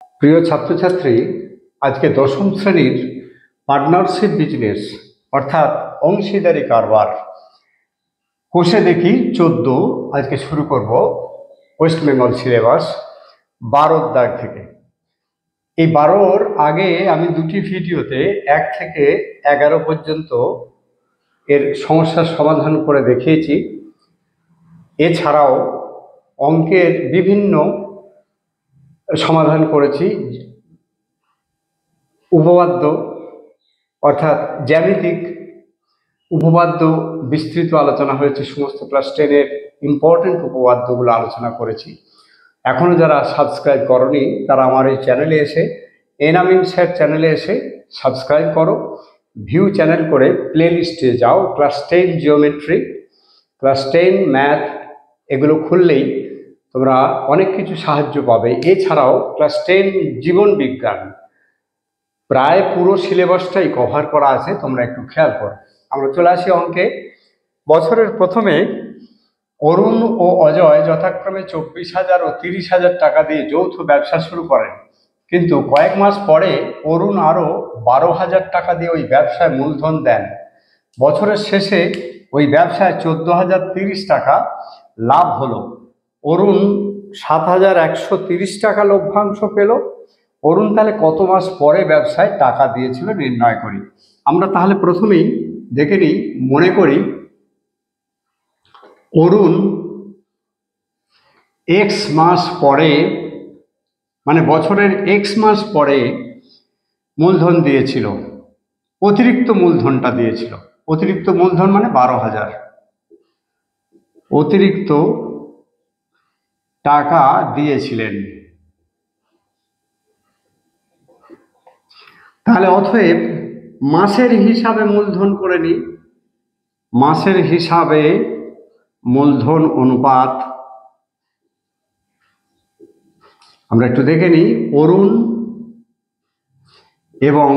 প্রিয় ছাত্রছাত্রী, আজকে দশম শ্রেণীর পার্টনারশিপ বিজনেস অর্থাৎ অংশীদারি কারবার কোষে দেখি 14 আজকে শুরু করব। ওয়েস্ট বেঙ্গল সিলেবাস 12 দাগ থেকে। এই 12-র আগে আমি দুটি ভিডিওতে 1 থেকে 11 পর্যন্ত এর সমস্যার সমাধান করে দেখিয়েছি। এছাড়াও অঙ্কের বিভিন্ন সমাধান করেছি। উপপাদ্য অর্থাৎ জ্যামিতিক উপপাদ্য বিস্তৃত আলোচনা হয়েছে। সমস্ত ক্লাস 10-এর ইম্পর্টেন্ট উপপাদ্যগুলো আলোচনা করেছি। এখনও যারা সাবস্ক্রাইব করনি তারা আমার এই চ্যানেলে এসে এনামিন স্যার চ্যানেলে এসে সাবস্ক্রাইব করো, ভিউ চ্যানেল করে প্লে লিস্টে যাও। ক্লাস 10 জিওমেট্রি, ক্লাস 10 ম্যাথ এগুলো খুললেই তোমরা অনেক কিছু সাহায্য পাবে। এছাড়াও ক্লাস 10 জীবন বিজ্ঞান প্রায় পুরো সিলেবাসটাই কভার করা আছে, তোমরা একটু খেয়াল করো। আমরা চলে আসি অঙ্কে। বছরের প্রথমে অরুণ ও অজয় যথাক্রমে 24,000 ও 30,000 টাকা দিয়ে যৌথ ব্যবসা শুরু করেন, কিন্তু কয়েক মাস পরে অরুণ আরও 12,000 টাকা দিয়ে ওই ব্যবসায় মূলধন দেন। বছরের শেষে ওই ব্যবসায় 14,030 টাকা লাভ হলো। অরুণ 7,130 টাকা লভ্যাংশ পেল। অরুণ তাহলে কত মাস পরে ব্যবসায় টাকা দিয়েছিল নির্ণয় করি। আমরা তাহলে প্রথমেই দেখে নিই, মনে করি অরুণ এক্স মাস পরে, মানে বছরের এক্স মাস পরে মূলধন দিয়েছিল, অতিরিক্ত মূলধনটা দিয়েছিল। অতিরিক্ত মূলধন মানে 12,000 অতিরিক্ত টাকা দিয়েছিলেন। তাহলে অতএব মাসের হিসাবে মূলধন করে নিই। মাসের হিসাবে মূলধন অনুপাত আমরা একটু দেখে নিই। অরুণ এবং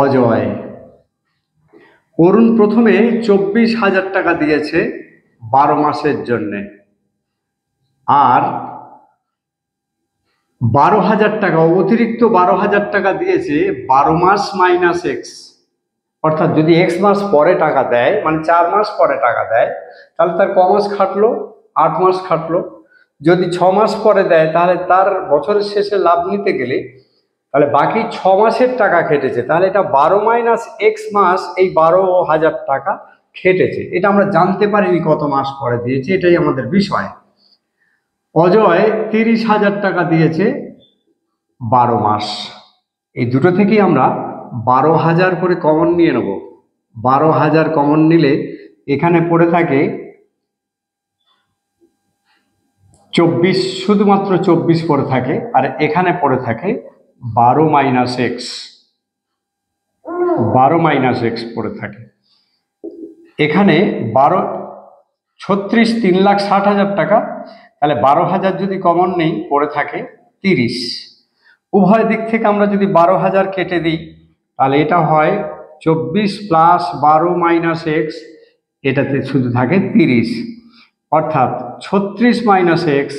অজয়, অরুণ প্রথমে 24,000 টাকা দিয়েছে 12 মাসের জন্যে, আর 12,000 টাকা অতিরিক্ত 12,000 টাকা দিয়েছে 12 মাস মাইনাস এক্স। অর্থাৎ যদি এক্স মাস পরে টাকা দেয়, মানে 4 মাস পরে টাকা দেয়, তাহলে তার ক মাস খাটলো? 8 মাস খাটলো। যদি 6 মাস পরে দেয় তাহলে তার বছরের শেষে লাভ নিতে গেলে তাহলে বাকি 6 মাসের টাকা খেটেছে। তাহলে এটা 12 মাইনাস এক্স মাস, এই 12,000 টাকা খেটেছে। এটা আমরা জানতে পারিনি কত মাস পরে দিয়েছে, এটাই আমাদের বিষয়। অজয় 30,000 টাকা দিয়েছে 12 মাস। এই দুটো থেকেই আমরা 12,000 করে কমন নিয়ে নেব। 12,000 কমন নিলে এখানে পড়ে থাকে 24, শুধুমাত্র 24 পড়ে থাকে, আর এখানে পড়ে থাকে 12 মাইনাস এক্স। 12 মাইনাস এক্স পড়ে থাকে। এখানে 12 36, 3,60,000 টাকা। তাহলে 12,000 যদি কমন নেই পড়ে থাকে 30। উভয় দিক থেকে আমরা যদি 12,000 কেটে দিই তাহলে এটা হয় 24 প্লাস 12 মাইনাস এক্স, এটাতে শুধু থাকে 30। অর্থাৎ 36 মাইনাস এক্স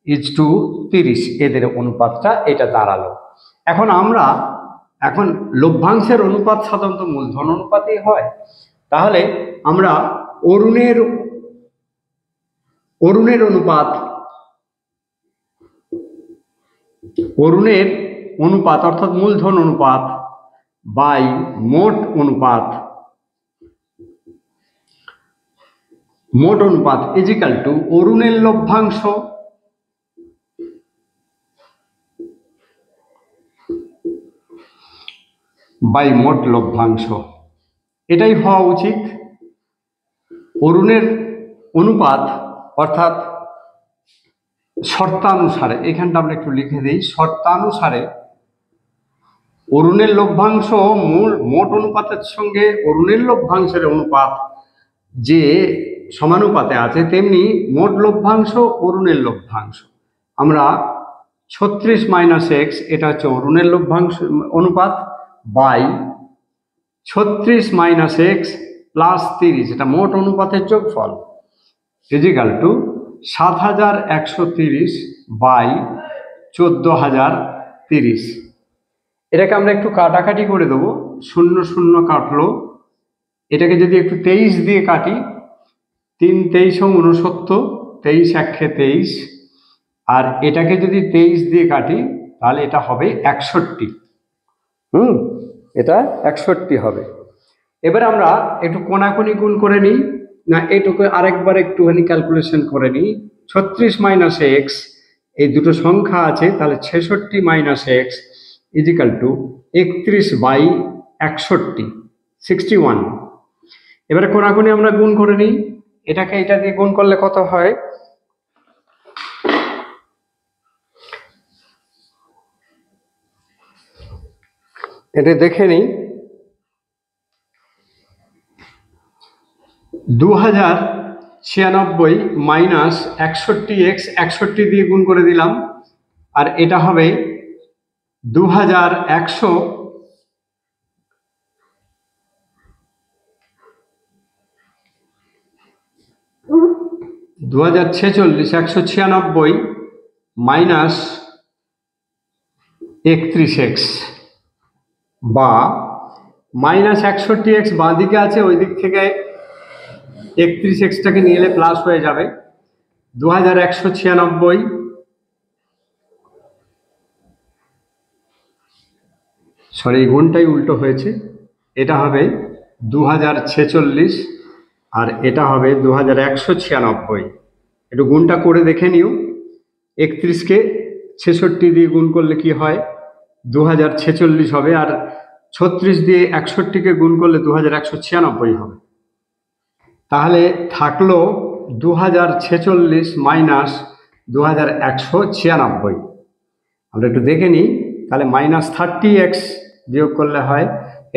ইজ টু 30, এদের অনুপাতটা এটা দাঁড়ালো। এখন লভ্যাংশের অনুপাত সাধারণত মূলধন অনুপাতই হয়। তাহলে আমরা অরুণের অনুপাত অর্থাৎ মূলধন অনুপাত বাই মোট অনুপাত ইজিক্যাল টু অরুণের লভ্যাংশ বাই মোট লভ্যাংশ। এটাই হওয়া উচিত। অরুণের অনুপাত অর্থাৎ শর্তানুসারে, এখানটা আমরা একটু লিখে দিই, শর্তানুসারে অরুণের লভ্যাংশ মোট অনুপাতের সঙ্গে অরুণের লভ্যাংশের অনুপাত যে সমানুপাতে আছে, তেমনি মোট লভ্যাংশ অরুণের লভ্যাংশ। আমরা 36 মাইনাস এক্স, এটা হচ্ছে অরুণের লভ্যাংশ অনুপাত, বাই 36 মাইনাস এক্স প্লাস 30, এটা মোট অনুপাতের যোগফল, ইজিক্যাল টু 7,130 বাই 14,030। 30। এটাকে আমরা একটু কাটাকাটি করে দেবো, 0 0 কাটলো। এটাকে যদি একটু 23 দিয়ে কাটি, 3 23 69, 23 1 23, আর এটাকে যদি 23 দিয়ে কাটি তাহলে এটা হবে 61। এটা 61 হবে। এবার আমরা একটু কোনাকুনি গুণ করে নিই, না এটুকু আরেকবার একটুখানি ক্যালকুলেশন করে নিই। 36 মাইনাস এক্স, এই দুটো সংখ্যা আছে, তাহলে 66 মাইনাস এক্স ইজিক্যাল টু 31/61, 61। এবারে কোনাকুনি আমরা গুণ করে নিই, এটাকে এটা দিয়ে গুণ করলে কত হয়? এটা দেখে নিই। 2096 মাইনাস 61x, 61 দিয়ে গুণ করে দিলাম, আর এটা হবে 2100 196 মাইনাস 31x, বা মাইনাস 61x বাঁ দিকে আছে, ওই দিক থেকে 31xটাকে নিয়ে এলে প্লাস হয়ে যাবে। 2196, সরি গুণটাই উল্টো হয়েছে, এটা হবে 2046 আর এটা হবে 2196। একটু গুণটা করে দেখে নিও। 31কে 66 দিয়ে গুণ করলে কি হয়? 2046 হবে, আর 36 দিয়ে 61কে গুণ করলে 2196 হবে। তাহলে থাকলো 2046 মাইনাস 2196। আমরা একটু দেখে নিই, তাহলে মাইনাস 30x বিয়োগ করলে হয়,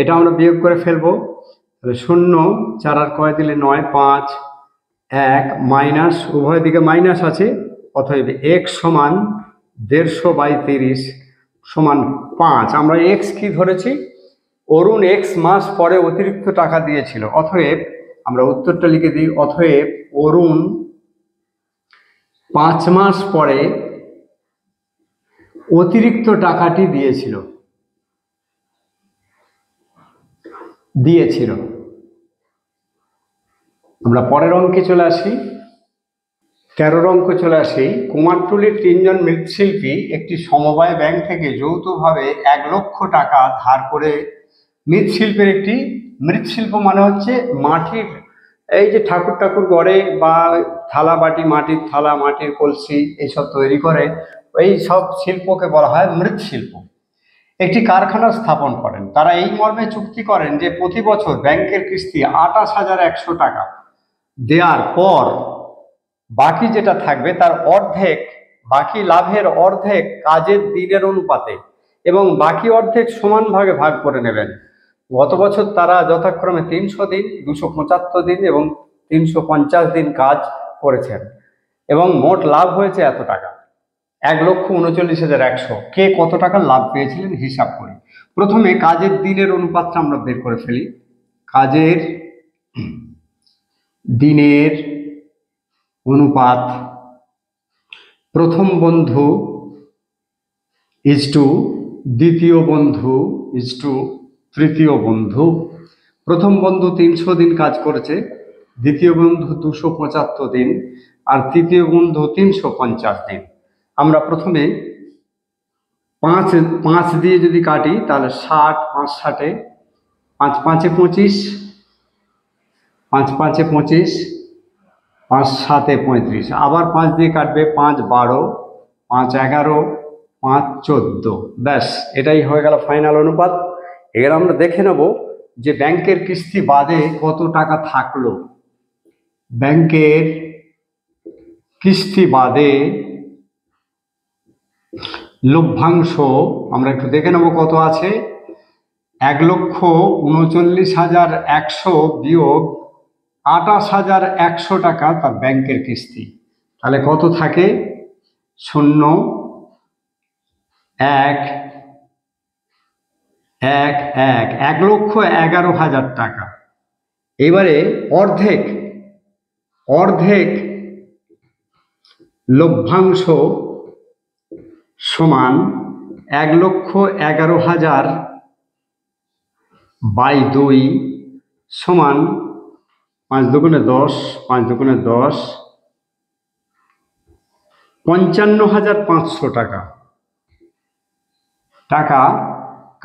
এটা আমরা বিয়োগ করে ফেলবো। তাহলে 0 4 আর কয় দিলে 9, 5 1 মাইনাস, উভয় দিকে মাইনাস আছে, অতএব x সমান 150/30 সমান 5। আমরা x কি ধরেছি? অরুণ x মাস পরে অতিরিক্ত টাকা দিয়েছিল, অতএব আমরা উত্তরটা লিখে দিই। অতএব অরুণ 5 মাস পরে অতিরিক্ত টাকাটি দিয়েছিল। আমরা পরের অঙ্কে চলে আসি, 13 অঙ্ক চলে আসি। কুমারটুলির 3 জন মৃৎশিল্পী একটি সমবায় ব্যাংক থেকে যৌথভাবে 1 লক্ষ টাকা ধার করে মৃৎশিল্পের একটি, মৃৎশিল্প মানে হচ্ছে মাটির, এই যে ঠাকুর গড়ে বা থালা বাটি, মাটির থালা, মাটির কলসি এইসব তৈরি করে, এই সব শিল্পকে বলা হয় মৃৎশিল্প। একটি কারখানা স্থাপন করেন। তারা এই মর্মে চুক্তি করেন যে প্রতি বছর ব্যাংকের কিস্তি 28,100 টাকা দেওয়ার পর বাকি যেটা থাকবে তার অর্ধেক, বাকি লাভের অর্ধেক কাজের দিনের অনুপাতে এবং বাকি অর্ধেক সমান ভাগে ভাগ করে নেবেন। গত বছর তারা যথাক্রমে 300 দিন, 275 দিন এবং 350 দিন কাজ করেছেন এবং মোট লাভ হয়েছে এত টাকা, 1,39,100। কে কত টাকা লাভ পেয়েছিলেন হিসাব করি। প্রথমে কাজের দিনের অনুপাতটা আমরা বের করে ফেলি। কাজের দিনের অনুপাত, প্রথম বন্ধু ইজ টু দ্বিতীয় বন্ধু ইজ টু তৃতীয় বন্ধু। প্রথম বন্ধু 300 দিন কাজ করেছে, দ্বিতীয় বন্ধু 275 দিন, আর তৃতীয় বন্ধু 350 দিন। আমরা প্রথমে 5 দিয়ে যদি কাটি তাহলে 60, 5 60, 5 5 25, 5 5 25, 5 7 35, আবার 5 দিয়ে কাটবে, 5 12, 5 11, 5 14। ব্যাস, এটাই হয়ে গেল ফাইনাল অনুপাত। এবার আমরা দেখে নেব যে ব্যাংকের কিস্তি বাদে কত টাকা থাকলো। ব্যাংকের কিস্তি বাদে লভ্যাংশ আমরা একটু দেখে নেব কত আছে। 1,39,100 বিয়োগ 28,100 টাকা তার ব্যাংকের কিস্তি। তাহলে কত থাকে? 0 1 1 1, 1,11,000 টাকা। এবারে অর্ধেক লভ্যাংশ সমান 1,11,000 বাই 2 সমান 5 দুগুণে 10, 5 দুগুণে 10, 55,500 টাকা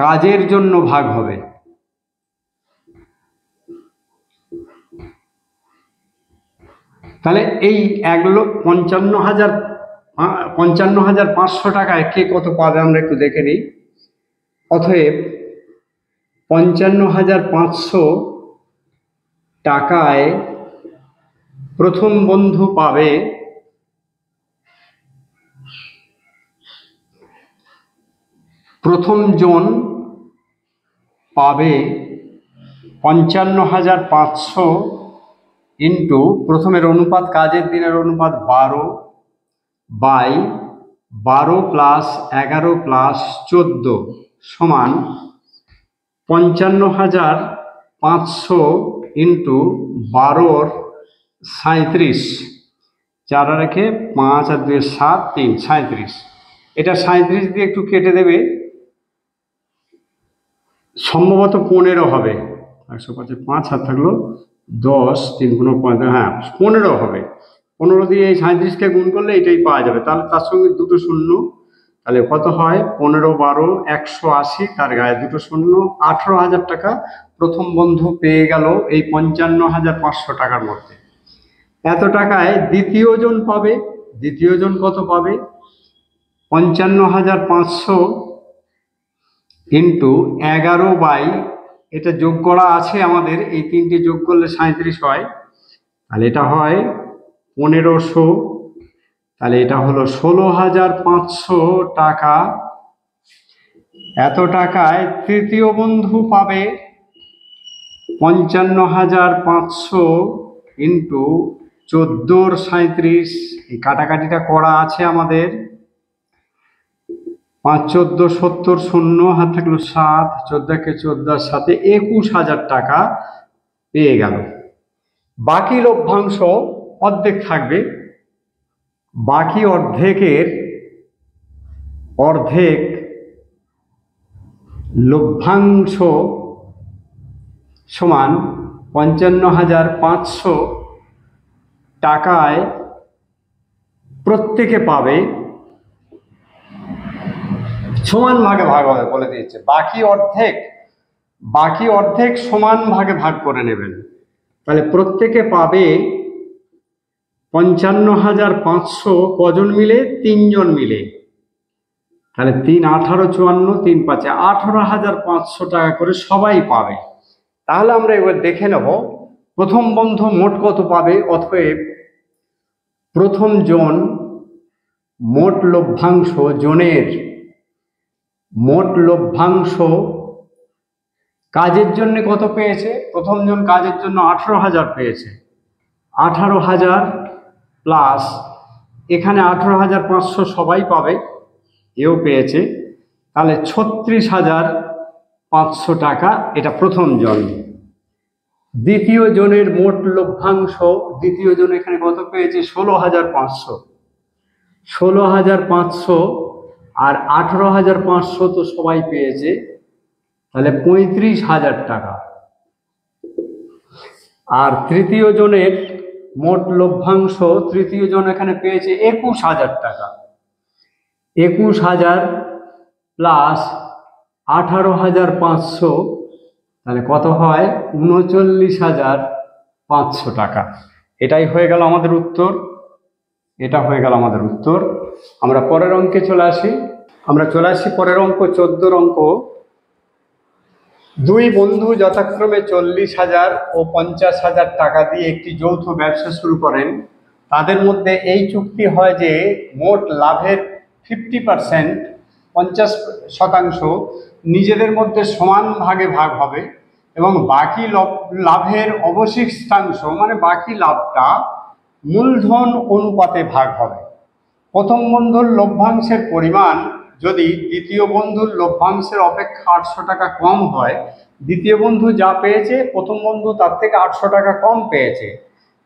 কাজের জন্য ভাগ হবে। তাহলে এই 55,500 টাকায় কে কত পাবে আমরা একটু দেখে নিই। অতএব 55,500 টাকায় প্রথম বন্ধু পাবে প্রথম জন পাবে 55,500 ইন্টু প্রথমের অনুপাত, কাজের দিনের অনুপাত 12 বাই 12 প্লাস 11 প্লাস 14 সমান 55,500 ইন্টু 12 37, 4 রেখে 5 আর 2 7, 3 37। এটা 37 দিয়ে একটু কেটে দেবে, সম্ভবত 15 হবে। 105 হাত থাকলো 10, 3 গুণ 5, হ্যাঁ 15 হবে। 15 দিয়ে এই 37কে গুণ করলে এটাই পাওয়া যাবে। তাহলে তার সঙ্গে দুটো শূন্য, তাহলে কত হয় 15 12 180, তার গায়ে দুটো শূন্য, 18,000 টাকা প্রথম বন্ধু পেয়ে গেল এই 55,500 টাকার মধ্যে। এত টাকায় দ্বিতীয় জন পাবে। দ্বিতীয় জন কত পাবে? 55,500 ইন্টু 11 বাই, এটা যোগ করা আছে আমাদের, এই তিনটে যোগ করলে 37 হয়, তাহলে এটা হয় 1500, তাহলে এটা হলো 16,500 টাকা। এত টাকায় তৃতীয় বন্ধু পাবে 55,500 ইন্টু 14 37, এই কাটাকাটিটা করা আছে আমাদের, 5 14 70, শূন্য হাত থাকলো 7, 14কে 14 সাথে 21,000 টাকা পেয়ে গেল। বাকি লভ্যাংশ অর্ধেক থাকবে। বাকি অর্ধেকের অর্ধেক লভ্যাংশ সমান 55,500 টাকায় প্রত্যেকে পাবে, সমান ভাগে ভাগ হবে বলে দিয়েছে। বাকি অর্ধেক সমান ভাগে ভাগ করে নেবেন। তাহলে প্রত্যেকে পাবে 55,500, কজন মিলে? 3 জন মিলে। তাহলে 3 18 54, 3 5 18,500 টাকা করে সবাই পাবে। তাহলে আমরা এবার দেখে নেব প্রথম বন্ধু মোট কত পাবে। অতএব প্রথম জন মোট লভ্যাংশ, জনের মোট লভ্যাংশ কাজের জন্য কত পেয়েছে? প্রথম জন কাজের জন্য 18,000 পেয়েছে। 18,000 প্লাস এখানে 18,500 সবাই পাবে, এও পেয়েছে, তাহলে 36,500 টাকা এটা প্রথম জন। দ্বিতীয় জনের মোট লভ্যাংশ, দ্বিতীয় জন এখানে কত পেয়েছে? 16,500। 16,500 আর 18,500 তো সবাই পেয়েছে, তাহলে 35,000 টাকা। আর তৃতীয় জনের মোট লভ্যাংশ, তৃতীয় জন এখানে পেয়েছে 21,000 টাকা। 21,000 প্লাস 18,500, তাহলে কত হয়? 39,500 টাকা। এটাই হয়ে গেল আমাদের উত্তর। এটা হয়ে গেল আমাদের উত্তর। আমরা পরের অঙ্কে চলে আসি। পরের অঙ্ক 14 অঙ্ক। দুই বন্ধু যথাক্রমে 40,000 ও 50,000 টাকা দিয়ে একটি যৌথ ব্যবসা শুরু করেন। তাদের মধ্যে এই চুক্তি হয় যে মোট লাভের 50%, 50% নিজেদের মধ্যে সমান ভাগে ভাগ হবে এবং বাকি লাভের অবশিষ্টাংশ মানে বাকি লাভটা মূলধন অনুপাতে ভাগ হবে। প্রথম বন্ধুর লভ্যাংশের পরিমাণ যদি দ্বিতীয় বন্ধুর লভ্যাংশের অপেক্ষা 800 টাকা কম হয়, দ্বিতীয় বন্ধু যা পেয়েছে প্রথম বন্ধু তার থেকে 800 টাকা কম পেয়েছে,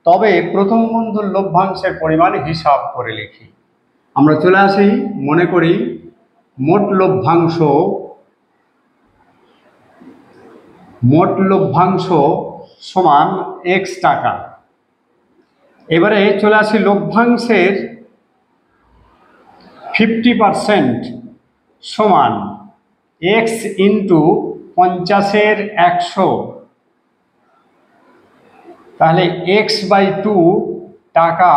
তবে প্রথম বন্ধুর লভ্যাংশের পরিমাণ হিসাব করে লিখি। আমরা চলে আসি, মনে করি মোট লভ্যাংশ সমান x টাকা। এবারে চলে আসি লভ্যাংশের 50% সমান x ইন্টু 50-এর 100, তাহলে x/2 টাকা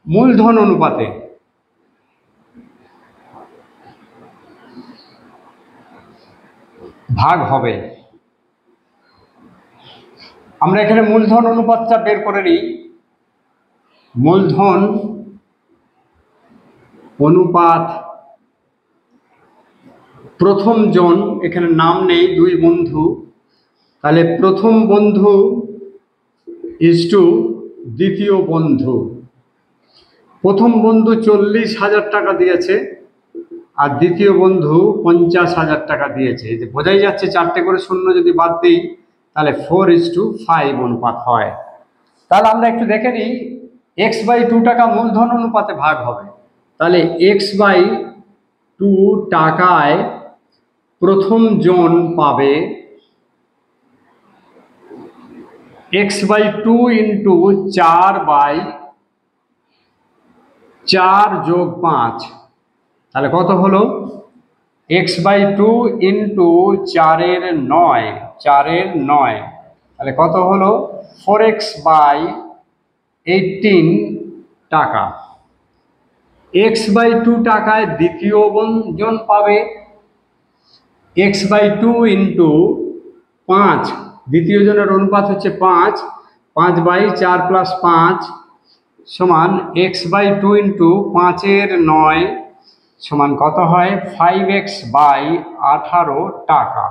মূলধন অনুপাতে ভাগ হবে। আমরা এখানে মূলধন অনুপাতটা বের করে নিই। মূলধন অনুপাত প্রথম জন, এখানে নাম নেই, দুই বন্ধু, তাহলে প্রথম বন্ধু ইজটু দ্বিতীয় বন্ধু। প্রথম বন্ধু 40,000 টাকা দিয়েছে আর দ্বিতীয় বন্ধু 50,000 টাকা দিয়েছে। এই যে বোঝাই যাচ্ছে 4টে করে শূন্য যদি বাদ দিই তাহলে 4:5 অনুপাত হয়। তাহলে আমরা একটু দেখে নিই x/2 টাকা মূলধন অনুপাতে ভাগ হবে। তাহলে x/2 টাকায় প্রথম জন পাবে x/2 ইন্টু 4/4 যোগ 5, তাহলে কত হলো x/2 ইন্টু 4-এর 9, তাহলে কত হলো 4x/18 টাকা। x/2 টাকায় দ্বিতীয় জন পাবে x/2 ইন্টু 5, দ্বিতীয় জনের অনুপাত হচ্ছে 5, 5/4 + 5 সমান x/2 ইন্টু 5-এর 9 সমান কত হয় 5x/18 টাকা।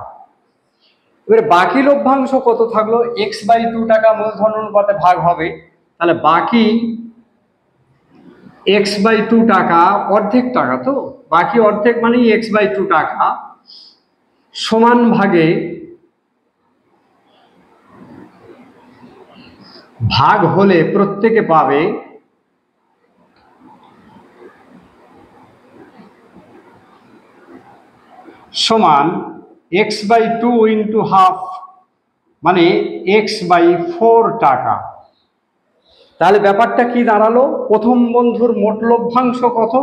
এবারে বাকি লভ্যাংশ কত থাকলো, x/2 টাকা মূলধন অনুপাতে ভাগ হবে, তাহলে বাকি x/2 টাকা অর্ধেক টাকা, তো বাকি অর্ধেক মানেই x/2 টাকা সমান ভাগে ভাগ হলে প্রত্যেকে পাবে সমান x/2 ইন্টু হাফ মানে x/4 টাকা। তাহলে ব্যাপারটা কি দাঁড়ালো, প্রথম বন্ধুর মোট লভ্যাংশ কত,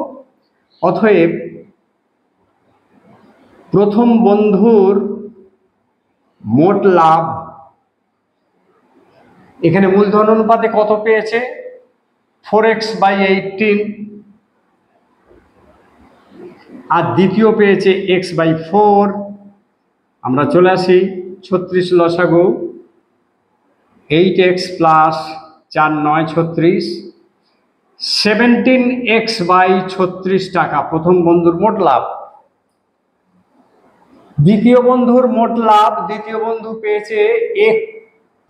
অতএব প্রথম বন্ধুর মোট লাভ এখানে মূলধন অনুপাতে কত পেয়েছে 4x/18 আর দ্বিতীয় পেয়েছে x/4। আমরা চলে আসি 36 লসাগু, 8x + 4 9 36, 17x/36 টাকা প্রথম বন্ধুর মোট লাভ। দ্বিতীয় বন্ধুর মোট লাভ, দ্বিতীয় বন্ধু পেয়েছে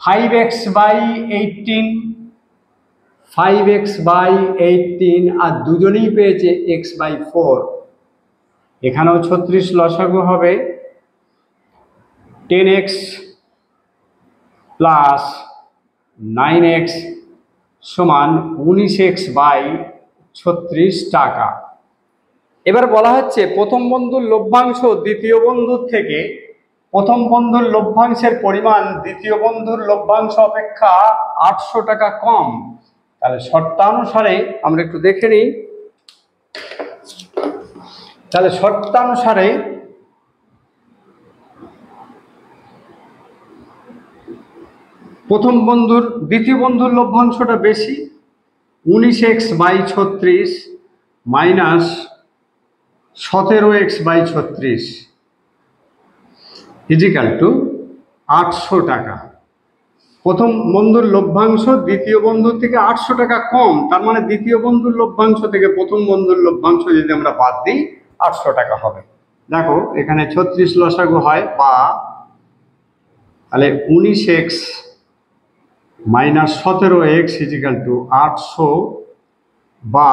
5x/18 আর দুজনেই পেয়েছে x/4। এখানেও 36 লসাগু হবে 10x + 9x সমান 19x/36 টাকা। এবার বলা হচ্ছে প্রথম বন্ধুর লভ্যাংশ দ্বিতীয় বন্ধুর থেকে, প্রথম বন্ধুর লভ্যাংশের পরিমাণ দ্বিতীয় বন্ধুর লভ্যাংশ অপেক্ষা 800 টাকা কম। তাহলে শর্তানুসারে আমরা একটু দেখে নিই। তাহলে শর্তানুসারে প্রথম বন্ধুর দ্বিতীয় বন্ধুর লভ্যাংশটা বেশি, 19x/36 minus 17x/36 is equal two 800 টাকা। প্রথম বন্ধুর লভ্যাংশ দ্বিতীয় বন্ধুর থেকে 800 টাকা কম, তার মানে দ্বিতীয় বন্ধুর লভ্যাংশ থেকে প্রথম বন্ধুর লভ্যাংশ যদি আমরা বাদ দিই 800 টাকা হবে। দেখো এখানে 36 লসাগু হয় বা, তাহলে 19x minus 17x is equal two 800 বা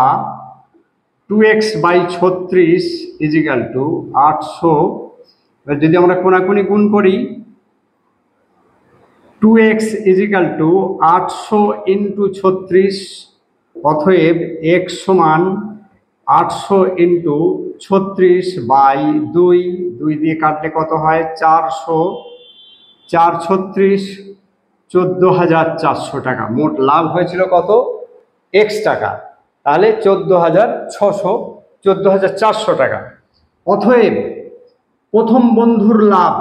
2x/36 ইজিক্যাল টু 800। যদি আমরা কোনাকুনি গুণ করি 2x ইজিক্যাল টু 800 ইন্টু 36, অতএব x সমান 800 ইন্টু 236/2, 2 দিয়ে কাটলে কত হয় 400, 436, 14,400 টাকা। মোট লাভ হয়েছিল কত এক্স টাকা, তাহলে 14,600, 14,400 টাকা। অতএব প্রথম বন্ধুর লাভ,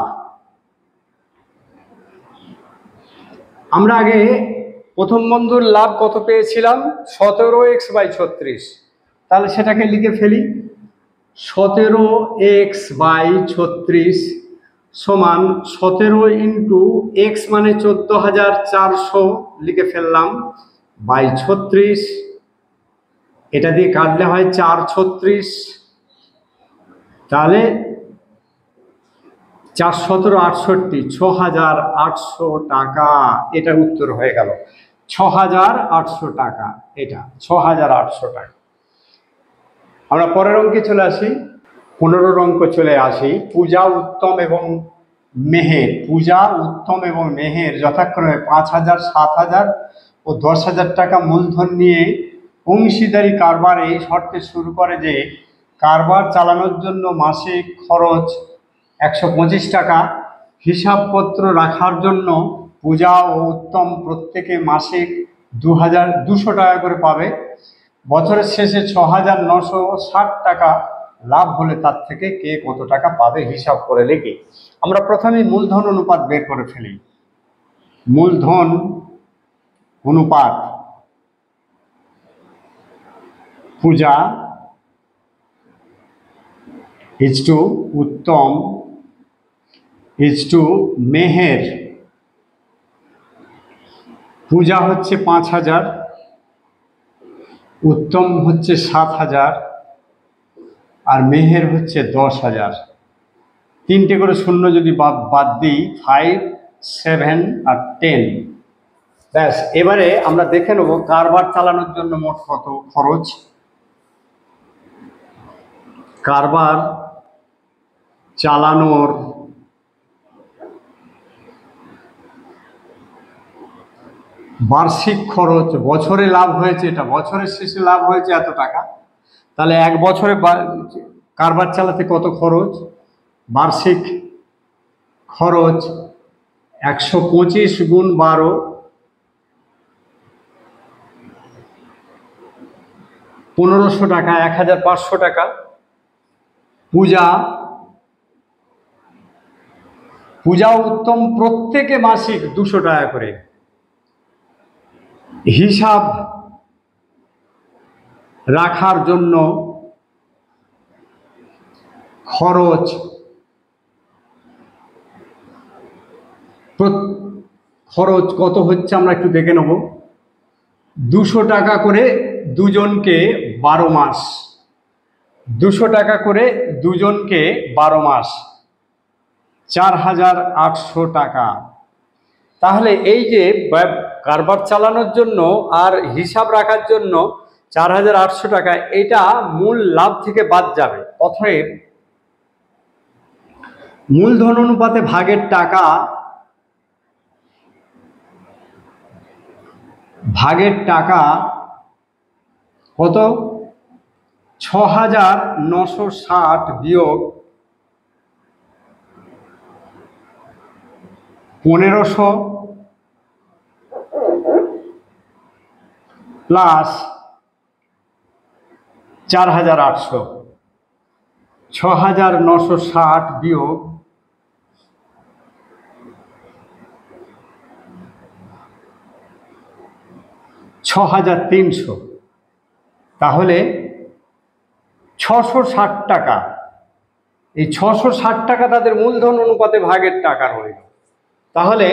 আমরা আগে প্রথম বন্ধুর লাভ কত পেয়েছিলাম 17x/36, তাহলে সেটাকে লিখে ফেলি। 17x/36 সমান 17 ইন্টু এক্স মানে 14,400 লিখে ফেললাম, বাই 36, এটা দিয়ে কাটলে হয় 436, তাহলে 4 17 68, 6,800 টাকা। এটা উত্তর হয়ে গেল 6,800 টাকা, এটা 6,800 টাকা। আমরা পরের অঙ্কে চলে আসি, 15 অঙ্ক চলে আসি। পূজা, উত্তম এবং মেহের, পূজা, উত্তম এবং মেহের যথাক্রমে 5,000, 7,000 ও 10,000 টাকা মূলধন নিয়ে অংশীদারি কারবার এই শর্তে শুরু করে যে কারবার চালানোর জন্য মাসিক খরচ 125 টাকা, হিসাবপত্র রাখার জন্য পূজা ও উত্তম প্রত্যেকে মাসিক 2,200 টাকা করে পাবে। বছরের শেষে 6,960 টাকা লাভ হলে তার থেকে কে কত টাকা পাবে হিসাব করে লিখি। আমরা প্রথমে মূলধন অনুপাত বের করে ফেলি। মূলধন অনুপাত পূজা ইজটু উত্তম ইজটু মেহের। পূজা হচ্ছে 5,000, উত্তম হচ্ছে 7,000, আর মেহের হচ্ছে 10,000। 3টে করে শূন্য যদি বাদ দিই 5, 7 আর 10, ব্যাস। এবারে আমরা দেখে নেব কারবার চালানোর জন্য মোট কত খরচ। কারবার চালানোর বার্ষিক খরচ, বছরে লাভ হয়েছে, এটা বছরের শেষে লাভ হয়েছে এত টাকা, তাহলে এক বছরে কারবার চালাতে কত খরচ, বার্ষিক খরচ 125 গুণ 12, 1,500 টাকা, 1,500 টাকা। পূজা উত্তম প্রত্যেকে মাসিক 200 টাকা করে। হিসাব রাখার জন্য খরচ কত হচ্ছে আমরা একটু দেখে নেব। 200 টাকা করে দুজনকে 12 মাস, 200 টাকা করে দুজনকে 12 মাস, 4,800 টাকা। তাহলে এই যে কারবার চালানোর জন্য আর হিসাব রাখার জন্য 4,800 টাকা, এটা মূল লাভ থেকে বাদ যাবে। অতএব মূলধন অনুপাতে ভাগের টাকা কত, 6,960 বিয়োগ 1,500 প্লাস 4,800, 6,960 বিয়োগ 6,300, তাহলে 660 টাকা। এই 660 টাকা তাদের মূলধন অনুপাতে ভাগের টাকা রইল। তাহলে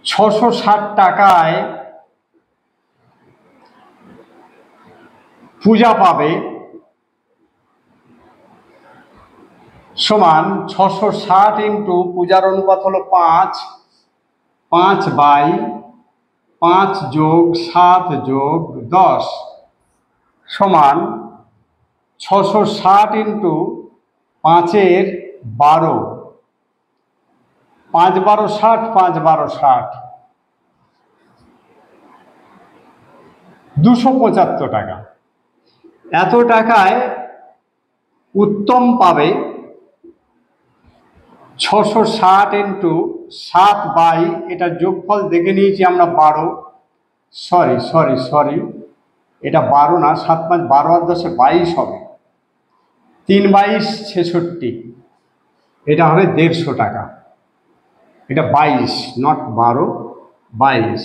660 টাকায় পূজা পাবে সমান 660 ইন্টু পূজার অনুপাত হলো 5, 5/5 যোগ 7 যোগ 10 সমান 660 ইন্টু 5-এর 12, 5-12 60, 5-12 60, 275 টাকা। এত টাকায় উত্তম পাবে 660 ইন্টু 7 বাই, এটা যোগফল দেখে নিয়েছি আমরা 12, সরি এটা 12 না, 7 5 12 আর 10 22 হবে, 3 22 66, এটা হবে 150 টাকা। এটা 22 নট 12, 22,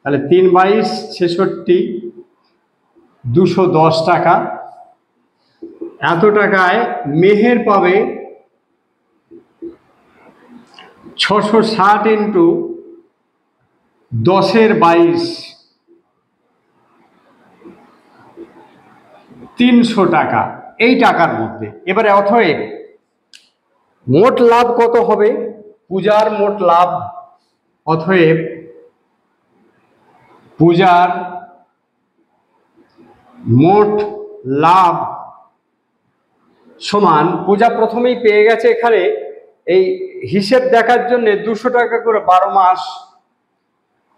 তাহলে 3 22 66, 210 টাকা। এত টাকায় মেহের পাবে 660 ইন্টু 10 এর 22, 300 টাকা এই টাকার মধ্যে। এবারে অতএব মোট লাভ কত হবে? পূজার মোট লাভ, অতএব পূজার মোট লাভ সমান, পূজা প্রথমেই পেয়ে গেছে এখানে এই হিসেব দেখার জন্য 200 টাকা করে 12 মাস,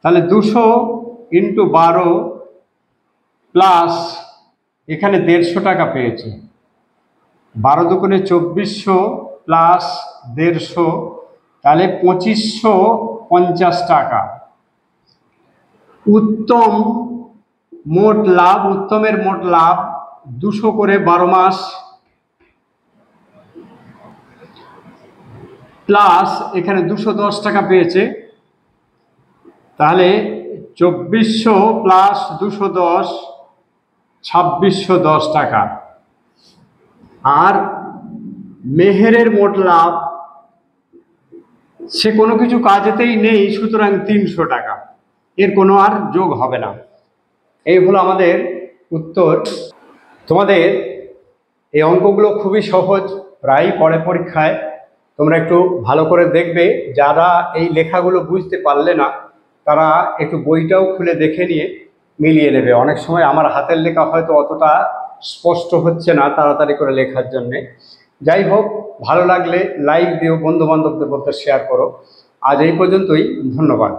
তাহলে 200 ইন্টু 12 প্লাস এখানে 150 টাকা পেয়েছে, 12 দুগুণে 2400 প্লাস 150, তাহলে 2550 টাকা। উত্তম মোট লাভ, উত্তমের মোট লাভ 200 করে 12 মাস প্লাস এখানে 210 টাকা পেয়েছে, তাহলে 2400 প্লাস 210 2610 টাকা। আর মেহেরের মোট লাভ, সে কোনো কিছু কাজেতেই নেই, সুতরাং 300 টাকা, এর কোনো আর যোগ হবে না। এই হলো আমাদের উত্তর। তোমাদের এই অঙ্কগুলো খুবই সহজ, প্রায়ই পড়ে পরীক্ষায়, তোমরা একটু ভালো করে দেখবে। যারা এই লেখাগুলো বুঝতে পারলে না তারা একটু বইটাও খুলে দেখে নিয়ে মিলিয়ে নেবে। অনেক সময় আমার হাতের লেখা হয়তো অতটা স্পষ্ট হচ্ছে না তাড়াতাড়ি করে লেখার জন্যে। যাই হোক, ভালো লাগলে লাইক দিও, বন্ধু বান্ধবদের মধ্যে শেয়ার করো। আজ এই পর্যন্তই, ধন্যবাদ।